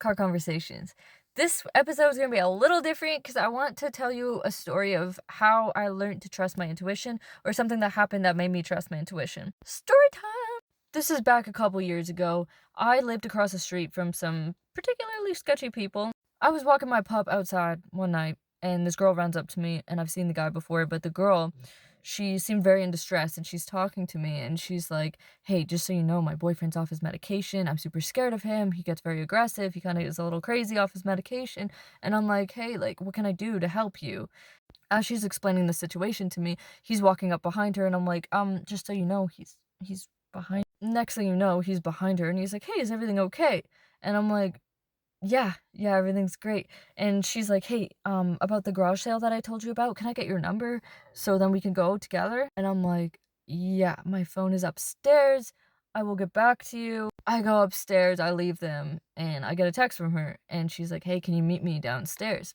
car conversations. This episode is going to be a little different because I want to tell you a story of how I learned to trust my intuition, or something that happened that made me trust my intuition. Story time! This is back a couple years ago. I lived across the street from some particularly sketchy people. I was walking my pup outside one night, and this girl runs up to me, and I've seen the guy before, but the girl, she seemed very in distress, and she's talking to me, and she's like, "Hey, just so you know, my boyfriend's off his medication. I'm super scared of him. He gets very aggressive. He kind of is a little crazy off his medication." And I'm like, "Hey, like, what can I do to help you?" As she's explaining the situation to me, he's walking up behind her, and I'm like, just so you know, he's behind." Next thing you know, he's behind her, and he's like, "Hey, is everything okay?" And I'm like, yeah, everything's great." And she's like, "Hey, about the garage sale that I told you about, can I get your number so then we can go together?" And I'm like, "Yeah, my phone is upstairs. I will get back to you." I go upstairs, I leave them, and I get a text from her, and she's like, "Hey, can you meet me downstairs?"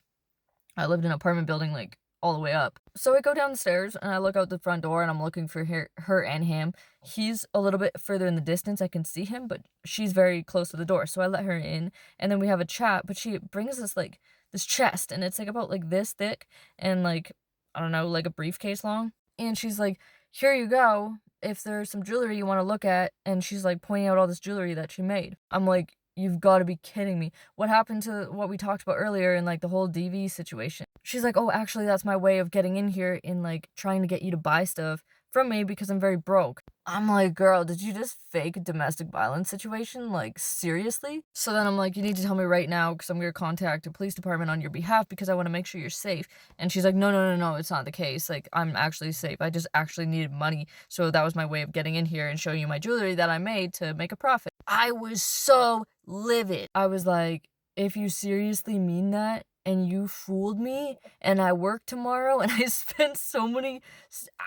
I lived in an apartment building, like, all the way up. So I go downstairs, and I look out the front door, and I'm looking for her and him. He's a little bit further in the distance, I can see him, but she's very close to the door, so I let her in, and then we have a chat, but she brings this, like, this chest, and it's, like, about, like, this thick, and, like, I don't know, like, a briefcase long, and she's like, "Here you go, if there's some jewelry you wanna look at," and she's, like, pointing out all this jewelry that she made. I'm like, "You've gotta be kidding me. What happened to what we talked about earlier in, like, the whole DV situation?" She's like, "Oh, actually, that's my way of getting in here in, like, trying to get you to buy stuff from me because I'm very broke." I'm like, "Girl, did you just fake a domestic violence situation? Like, seriously?" So then I'm like, "You need to tell me right now because I'm gonna contact the police department on your behalf because I wanna make sure you're safe." And she's like, "No, no, no, no, it's not the case. Like, I'm actually safe. I just actually needed money, so that was my way of getting in here and showing you my jewelry that I made to make a profit." I was so livid. I was like, "If you seriously mean that and you fooled me and I work tomorrow and I spent so many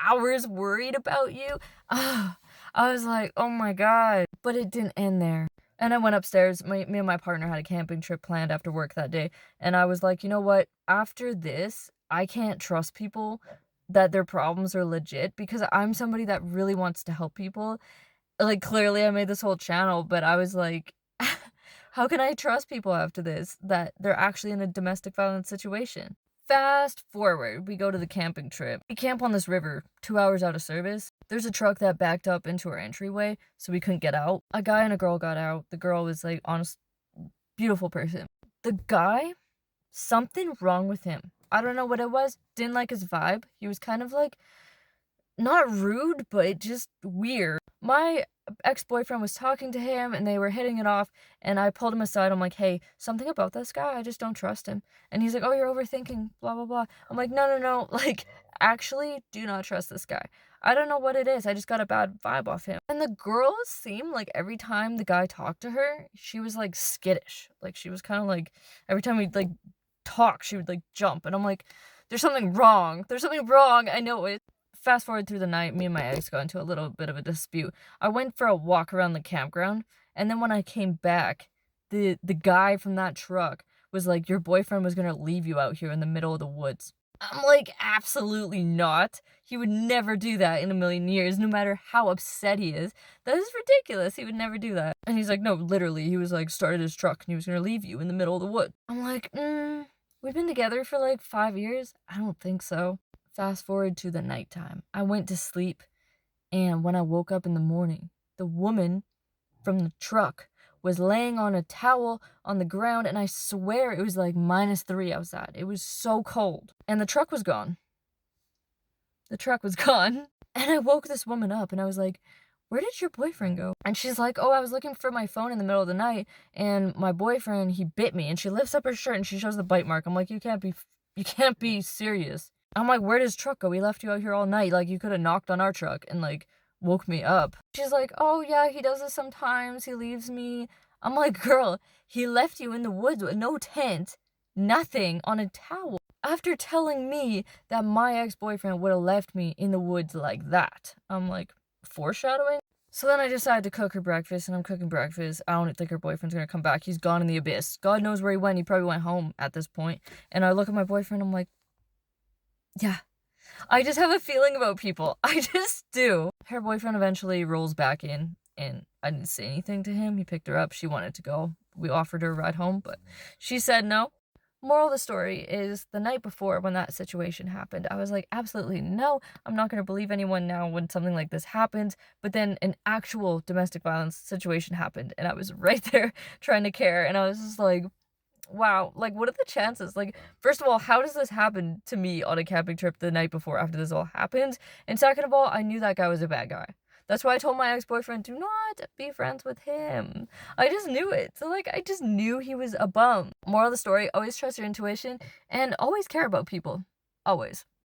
hours worried about you." I was like, "Oh my god." But it didn't end there. And I went upstairs. Me and my partner had a camping trip planned after work that day. And I was like, "You know what? After this, I can't trust people that their problems are legit because I'm somebody that really wants to help people." Like, clearly I made this whole channel, but I was like, how can I trust people after this that they're actually in a domestic violence situation? Fast forward, we go to the camping trip. We camp on this river, 2 hours out of service. There's a truck that backed up into our entryway, so we couldn't get out. A guy and a girl got out. The girl was, like, honest, beautiful person. The guy, something wrong with him. I don't know what it was. Didn't like his vibe. He was kind of, like, not rude, but just weird. My ex-boyfriend was talking to him, and they were hitting it off, and I pulled him aside. I'm like, "Hey, something about this guy, I just don't trust him." And he's like, "Oh, you're overthinking, blah, blah, blah." I'm like, "No, no, no, like, actually, do not trust this guy. I don't know what it is, I just got a bad vibe off him." And the girl seemed like every time the guy talked to her, she was, like, skittish. Like, she was kinda like, every time we'd, like, talk, she would, like, jump, and I'm like, "There's something wrong. There's something wrong, I know it." Fast forward through the night, me and my ex got into a little bit of a dispute. I went for a walk around the campground, and then when I came back, the guy from that truck was like, "Your boyfriend was gonna leave you out here in the middle of the woods." I'm like, "Absolutely not. He would never do that in a million years, no matter how upset he is. That is ridiculous. He would never do that." And he's like, "No, literally, he was like, started his truck and he was gonna leave you in the middle of the woods." I'm like, we've been together for like 5 years? I don't think so." Fast forward to the nighttime. I went to sleep, and when I woke up in the morning, the woman from the truck was laying on a towel on the ground, and I swear it was like -3 outside. It was so cold. And the truck was gone. The truck was gone. And I woke this woman up, and I was like, "Where did your boyfriend go?" And she's like, "Oh, I was looking for my phone in the middle of the night, and my boyfriend, he bit me." And she lifts up her shirt, and she shows the bite mark. I'm like, you can't be serious." I'm like, "Where'd his truck go? We left you out here all night. Like, you coulda knocked on our truck and, like, woke me up." She's like, "Oh, yeah, he does this sometimes. He leaves me." I'm like, "Girl, he left you in the woods with no tent, nothing, on a towel, after telling me that my ex-boyfriend woulda left me in the woods like that." I'm like, foreshadowing? So then I decided to cook her breakfast, and I'm cooking breakfast. I don't think her boyfriend's gonna come back. He's gone in the abyss. God knows where he went. He probably went home at this point. And I look at my boyfriend, I'm like, yeah, I just have a feeling about people. I just do. Her boyfriend eventually rolls back in, and I didn't say anything to him. He picked her up. She wanted to go. we offered her a ride home, but she said no. Moral of the story is the night before when that situation happened, I was like, absolutely no, I'm not going to believe anyone now when something like this happens. But then an actual domestic violence situation happened, and I was right there trying to care. And I was just like, wow, like, what are the chances? Like, first of all, how does this happen to me on a camping trip the night before after this all happened? And second of all, I knew that guy was a bad guy. That's why I told my ex-boyfriend, do not be friends with him. I just knew it. So, like, I just knew he was a bum. Moral of the story, always trust your intuition and always care about people. Always.